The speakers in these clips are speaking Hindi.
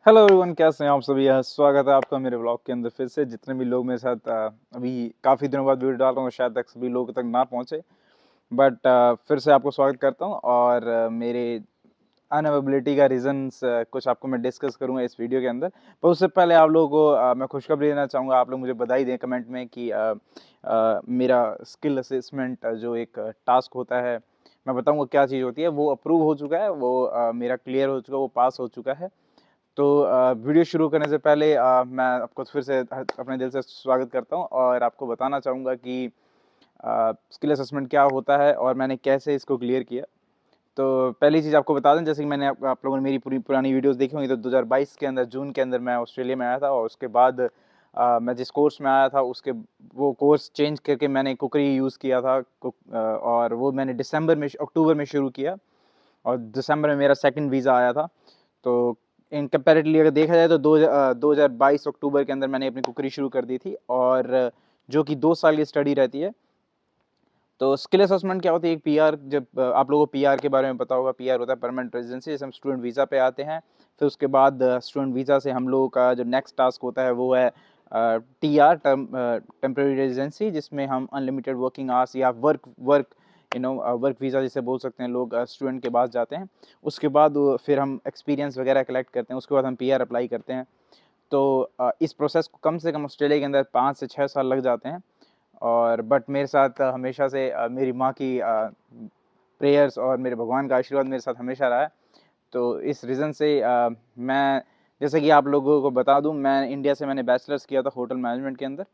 हेलो एवरीवन, कैसे हैं आप सभी। स्वागत है आपका मेरे ब्लॉग के अंदर फिर से। जितने भी लोग मेरे साथ अभी काफ़ी दिनों बाद वीडियो डाल रहा हूँ, शायद तक सभी लोगों तक ना पहुँचे, बट फिर से आपको स्वागत करता हूँ। और मेरे अनअवेबिलिटी का रीज़न्स कुछ आपको मैं डिस्कस करूँगा इस वीडियो के अंदर। पर उससे पहले आप लोगों को मैं खुशखबरी देना चाहूँगा। आप लोग मुझे बधाई दें कमेंट में कि मेरा स्किल असेसमेंट जो एक टास्क होता है, मैं बताऊँगा क्या चीज़ होती है, वो अप्रूव हो चुका है, वो मेरा क्लियर हो चुका है, वो पास हो चुका है। तो वीडियो शुरू करने से पहले मैं आपको फिर से अपने दिल से स्वागत करता हूँ और आपको बताना चाहूँगा कि स्किल असेसमेंट क्या होता है और मैंने कैसे इसको क्लियर किया। तो पहली चीज़ आपको बता दें, जैसे कि मैंने आप लोगों ने मेरी पूरी पुरानी वीडियोस देखी होंगी, तो 2022 के अंदर जून के अंदर मैं ऑस्ट्रेलिया में आया था। और उसके बाद मैं जिस कोर्स में आया था उसके वो कोर्स चेंज करके मैंने कुकरी यूज़ किया था। और वो मैंने अक्टूबर में शुरू किया और दिसंबर में मेरा सेकंड वीज़ा आया था। तो इन कंपैरेटिवली अगर देखा जाए तो 2022 अक्टूबर के अंदर मैंने अपनी कुकरी शुरू कर दी थी, और जो कि 2 साल की स्टडी रहती है। तो स्किल असेसमेंट क्या होती है? एक पीआर, जब आप लोगों को पीआर के बारे में पता होगा, पीआर होता है परमानेंट रेजिडेंसी। जैसे हम स्टूडेंट वीज़ा पे आते हैं, फिर उसके बाद स्टूडेंट वीज़ा से हम लोगों का जो नेक्स्ट टास्क होता है वो है टीआर, टेम्परेरी रेजिडेंसी, जिसमें हम अनलिमिटेड वर्किंग आवर्स या वर्क वर्क वर्क वीज़ा जिसे बोल सकते हैं लोग, स्टूडेंट के पास जाते हैं। उसके बाद फिर हम एक्सपीरियंस वगैरह कलेक्ट करते हैं, उसके बाद हम पीआर अप्लाई करते हैं। तो इस प्रोसेस को कम से कम ऑस्ट्रेलिया के अंदर 5 से 6 साल लग जाते हैं। और बट मेरे साथ हमेशा से मेरी माँ की प्रेयर्स और मेरे भगवान का आशीर्वाद मेरे साथ हमेशा रहा है। तो इस रीज़न से मैं, जैसे कि आप लोगों को बता दूँ, मैं इंडिया से मैंने बैचलर्स किया था होटल मैनेजमेंट के अंदर।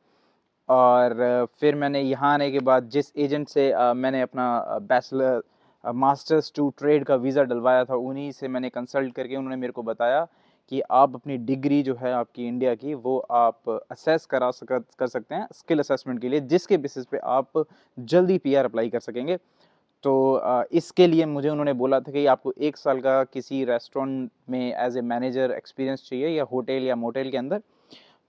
और फिर मैंने यहाँ आने के बाद जिस एजेंट से मैंने अपना मास्टर्स टू ट्रेड का वीज़ा डलवाया था, उन्हीं से मैंने कंसल्ट करके उन्होंने मेरे को बताया कि आप अपनी डिग्री जो है आपकी इंडिया की, वो आप असेस कर सकते हैं स्किल असेसमेंट के लिए, जिसके बेसिस पे आप जल्दी पीआर अप्लाई कर सकेंगे। तो इसके लिए मुझे उन्होंने बोला था कि आपको 1 साल का किसी रेस्टोरेंट में एज ए मैनेजर एक्सपीरियंस चाहिए, या होटल या मोटेल के अंदर।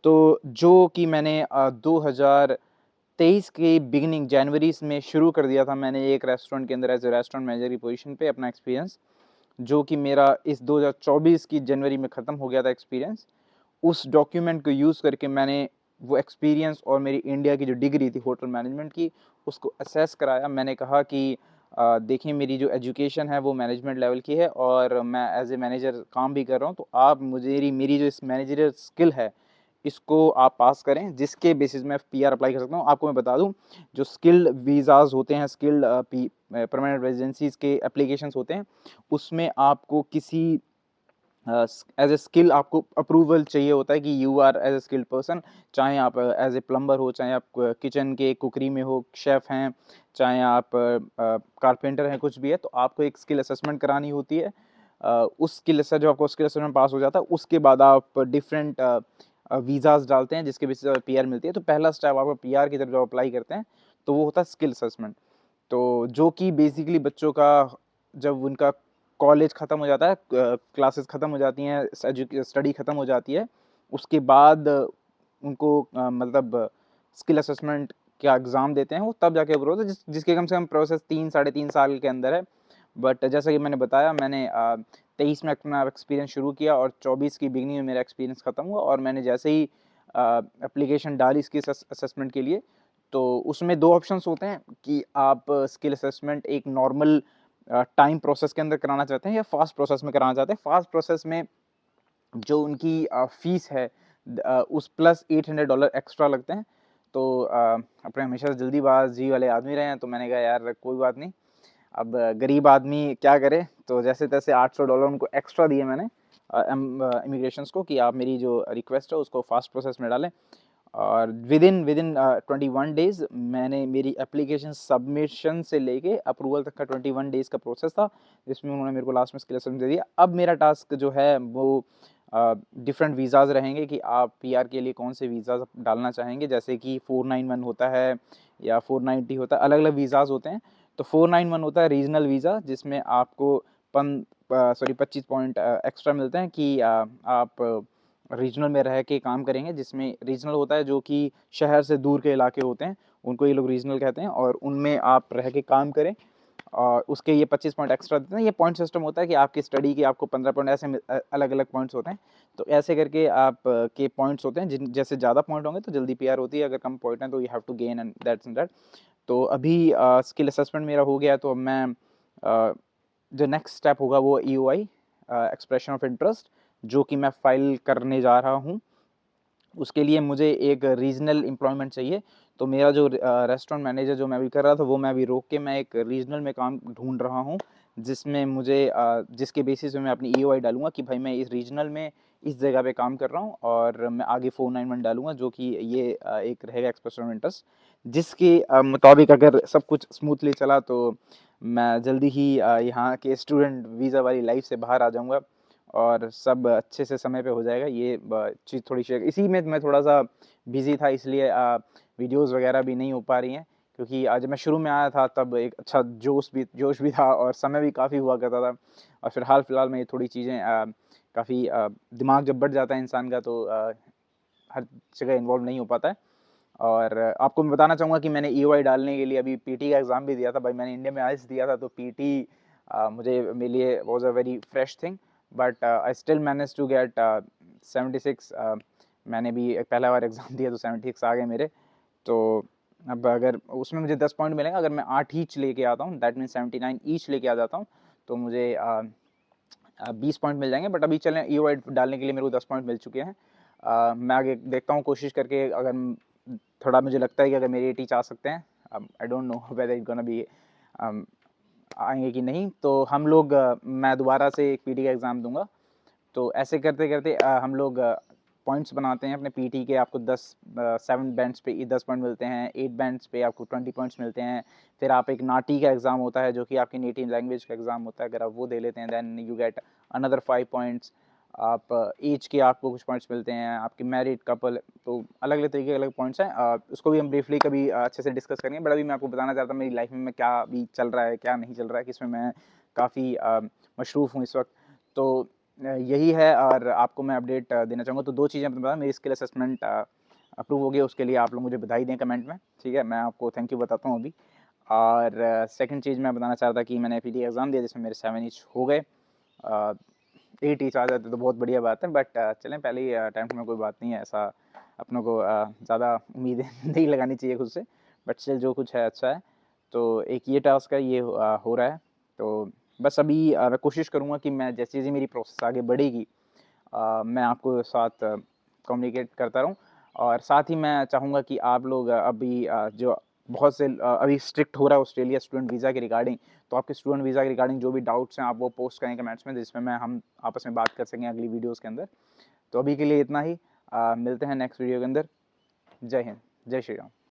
तो जो कि मैंने 2023 की बिगिनिंग जनवरी में शुरू कर दिया था, मैंने एक रेस्टोरेंट के अंदर एज ए रेस्टोरेंट मैनेजर की पोजीशन पे अपना एक्सपीरियंस, जो कि मेरा इस 2024 की जनवरी में ख़त्म हो गया था एक्सपीरियंस। उस डॉक्यूमेंट को यूज़ करके मैंने वो एक्सपीरियंस और मेरी इंडिया की जो डिग्री थी होटल मैनेजमेंट की, उसको असेस कराया। मैंने कहा कि देखिए, मेरी जो एजुकेशन है वो मैनेजमेंट लेवल की है और मैं एज ए मैनेजर काम भी कर रहा हूँ, तो आप मुझे मेरी जो इस मैनेजरियल स्किल है, इसको आप पास करें, जिसके बेसिस में पीआर अप्लाई कर सकता हूँ। आपको मैं बता दूँ, जो स्किल्ड वीज़ाज़ होते हैं, स्किल्ड परमानेंट रेजिडेंसीज़ के एप्लीकेशंस होते हैं, उसमें आपको किसी एज ए स्किल आपको अप्रूवल चाहिए होता है कि you are as a skilled person. चाहे आप एज ए प्लम्बर हो, चाहे आप किचन के कुकरी में हो, शेफ़ हैं, चाहे आप कारपेंटर हैं, कुछ भी है, तो आपको एक स्किल असेसमेंट करानी होती है। उस स्किल से जो आपको स्किल असेसमेंट पास हो जाता है, उसके बाद आप डिफरेंट वीज़ाज़ डालते हैं, जिसके बेसिस पे पीआर मिलती है। तो पहला स्टेप आपका पीआर की तरफ जब अप्लाई करते हैं, तो वो होता है स्किल असेसमेंट। तो जो कि बेसिकली बच्चों का, जब उनका कॉलेज ख़त्म हो जाता है, क्लासेस ख़त्म हो जाती हैं, स्टडी ख़त्म हो जाती है, उसके बाद उनको मतलब स्किल असेसमेंट का एग्ज़ाम देते हैं, वो तब जाके अप्रूव होता है, जिसके कम से कम प्रोसेस 3 साढ़े 3 साल के अंदर है। बट जैसा कि मैंने बताया, मैंने 23 में अपना एक्सपीरियंस शुरू किया और 24 की बिगिनिंग में मेरा एक्सपीरियंस ख़त्म हुआ। और मैंने जैसे ही एप्लीकेशन डाली इसकी असेसमेंट के लिए, तो उसमें 2 ऑप्शंस होते हैं कि आप स्किल असेसमेंट एक नॉर्मल टाइम प्रोसेस के अंदर कराना चाहते हैं या फ़ास्ट प्रोसेस में कराना चाहते हैं। फ़ास्ट प्रोसेस में जो उनकी फ़ीस है, उस प्लस $800 एक्स्ट्रा लगते हैं। तो अपने हमेशा से जल्दीबाज़ी वाले आदमी रहे हैं, तो मैंने कहा यार कोई बात नहीं, अब गरीब आदमी क्या करे, तो जैसे-तैसे $800 उनको एक्स्ट्रा दिए मैंने इमिग्रेशंस को, कि आप मेरी जो रिक्वेस्ट है उसको फ़ास्ट प्रोसेस में डालें। और विदिन विदिन 21 डेज़ मैंने मेरी एप्लीकेशन सबमिशन से लेके अप्रूवल तक का 21 डेज़ का प्रोसेस था, जिसमें उन्होंने मेरे को लास्ट में स्किल असेसमेंट दे दिया। अब मेरा टास्क जो है वो डिफरेंट वीज़ाज़ रहेंगे कि आप पीआर के लिए कौन से वीज़ाज़ डालना चाहेंगे, जैसे कि 491 होता है या 490 होता है, अलग-अलग वीज़ाज़ होते हैं। तो 491 होता है रीजनल वीज़ा, जिसमें आपको 25 पॉइंट एक्स्ट्रा मिलते हैं कि आप रीजनल में रह के काम करेंगे, जिसमें रीजनल होता है जो कि शहर से दूर के इलाके होते हैं, उनको ये लोग रीजनल कहते हैं, और उनमें आप रह के काम करें। और उसके ये 25 पॉइंट एक्स्ट्रा देते हैं। ये पॉइंट सिस्टम होता है कि आपकी स्टडी के आपको 15 पॉइंट ऐसे अलग-अलग पॉइंट्स होते हैं। तो ऐसे करके आप के पॉइंट्स होते हैं, जिन जैसे ज़्यादा पॉइंट होंगे तो जल्दी पीआर होती है, अगर कम पॉइंट हैं तो you have to gain and that's and that. तो अभी स्किल असेसमेंट मेरा हो गया, तो अब मैं जो नेक्स्ट स्टेप होगा वो ईओआई एक्सप्रेशन ऑफ इंटरेस्ट, जो कि मैं फाइल करने जा रहा हूँ। उसके लिए मुझे एक रीजनल एम्प्लॉयमेंट चाहिए। तो मेरा जो रेस्टोरेंट मैनेजर जो मैं अभी कर रहा था, वो मैं अभी रोक के मैं एक रीजनल में काम ढूंढ रहा हूँ, जिसमें मुझे जिसके बेसिस पे मैं अपनी ईओआई डालूंगा कि भाई मैं इस रीजनल में इस जगह पे काम कर रहा हूँ, और मैं आगे 491 डालूंगा, जो कि ये एक रहेगा एक्सप्रेशन ऑफ इंटरेस्ट, जिसके मुताबिक अगर सब कुछ स्मूथली चला तो मैं जल्दी ही यहाँ के स्टूडेंट वीज़ा वाली लाइफ से बाहर आ जाऊँगा और सब अच्छे से समय पे हो जाएगा। ये चीज़ थोड़ी शेयर, इसी में मैं थोड़ा सा बिजी था, इसलिए वीडियोस वगैरह भी नहीं हो पा रही हैं, क्योंकि आज मैं शुरू में आया था तब एक अच्छा जोश भी था और समय भी काफ़ी हुआ करता था। और फिर हाल फिलहाल में ये थोड़ी चीज़ें काफ़ी दिमाग जब बढ़ जाता है इंसान का, तो हर जगह इन्वॉल्व नहीं हो पाता है। और आपको मैं बताना चाहूँगा कि मैंने ईओआई डालने के लिए अभी पीटी का एग्ज़ाम भी दिया था। भाई मैंने इंडिया में आइल्स दिया था, तो पीटी मुझे मेरे लिए was a very fresh thing, but I still manage to get 76। मैंने भी एक पहला बार एग्ज़ाम दिया तो 76 आ गए मेरे। तो अब अगर उसमें मुझे 10 पॉइंट मिलेंगे, अगर मैं 8 ईच लेके आता हूँ, दैट मीन्स 79 ईच लेके आ जाता हूँ, तो मुझे 20 पॉइंट मिल जाएंगे। बट अभी चलें, ईओआई डालने के लिए मेरे को 10 पॉइंट मिल चुके हैं। मैं आगे देखता हूँ कोशिश करके, अगर थोड़ा मुझे लगता है कि अगर मेरे 80 आ सकते हैं, I don't know whether it gonna be आएंगे कि नहीं, तो हम लोग मैं दोबारा से एक पीटी का एग्ज़ाम दूंगा। तो ऐसे करते करते हम लोग पॉइंट्स बनाते हैं अपने पीटी के। आपको 7 बैंड्स पे 10 पॉइंट मिलते हैं, 8 बैंड्स पे आपको 20 पॉइंट्स मिलते हैं। फिर आप एक नाटी का एग्ज़ाम होता है, जो कि आपकी नेटिव लैंग्वेज का एग्ज़ाम होता है, अगर आप वो दे लेते हैं then you get another 5 points. आप एज के आपको कुछ पॉइंट्स मिलते हैं, आपके मैरिड कपल, तो अलग अलग तरीके के अलग पॉइंट्स हैं। उसको भी हम ब्रीफली कभी अच्छे से डिस्कस करेंगे, बट अभी मैं आपको बताना चाहता हूँ मेरी लाइफ में क्या अभी चल रहा है, क्या नहीं चल रहा है, किसमें मैं काफ़ी मशरूफ़ हूँ इस वक्त। तो यही है, और आपको मैं अपडेट देना चाहूँगा। तो 2 चीज़ें बता, मेरी स्किल असेसमेंट अप्रूव हो गई, उसके लिए आप लोग मुझे बधाई दें कमेंट में, ठीक है? मैं आपको थैंक यू बताता हूँ अभी। और सेकंड चीज़ मैं बताना चाह रहा था कि मैंने पीटी एग्ज़ाम दिया, जिसमें मेरे 7 ईच हो गए। 8 ईच आ जाते तो बहुत बढ़िया बात है, बट चलें, पहले ही अटेम्प्ट में कोई बात नहीं है, ऐसा अपनों को ज़्यादा उम्मीदें नहीं लगानी चाहिए खुद से, बट स्टिल जो कुछ है अच्छा है। तो एक ये टास्क है, ये हो रहा है। तो बस अभी मैं कोशिश करूँगा कि मैं जैसे-जैसे मेरी प्रोसेस आगे बढ़ेगी, मैं आपको साथ कम्युनिकेट करता रहूँ। और साथ ही मैं चाहूँगा कि आप लोग अभी जो बहुत से अभी स्ट्रिक्ट हो रहा है ऑस्ट्रेलिया स्टूडेंट वीज़ा के रिगार्डिंग, तो आपके स्टूडेंट वीज़ा के रिगार्डिंग जो भी डाउट्स हैं, आप वो पोस्ट करें कमेंट्स में, जिसमें हम आपस में बात कर सकें अगली वीडियोज़ के अंदर। तो अभी के लिए इतना ही। मिलते हैं नेक्स्ट वीडियो के अंदर। जय हिंद, जय श्री राम।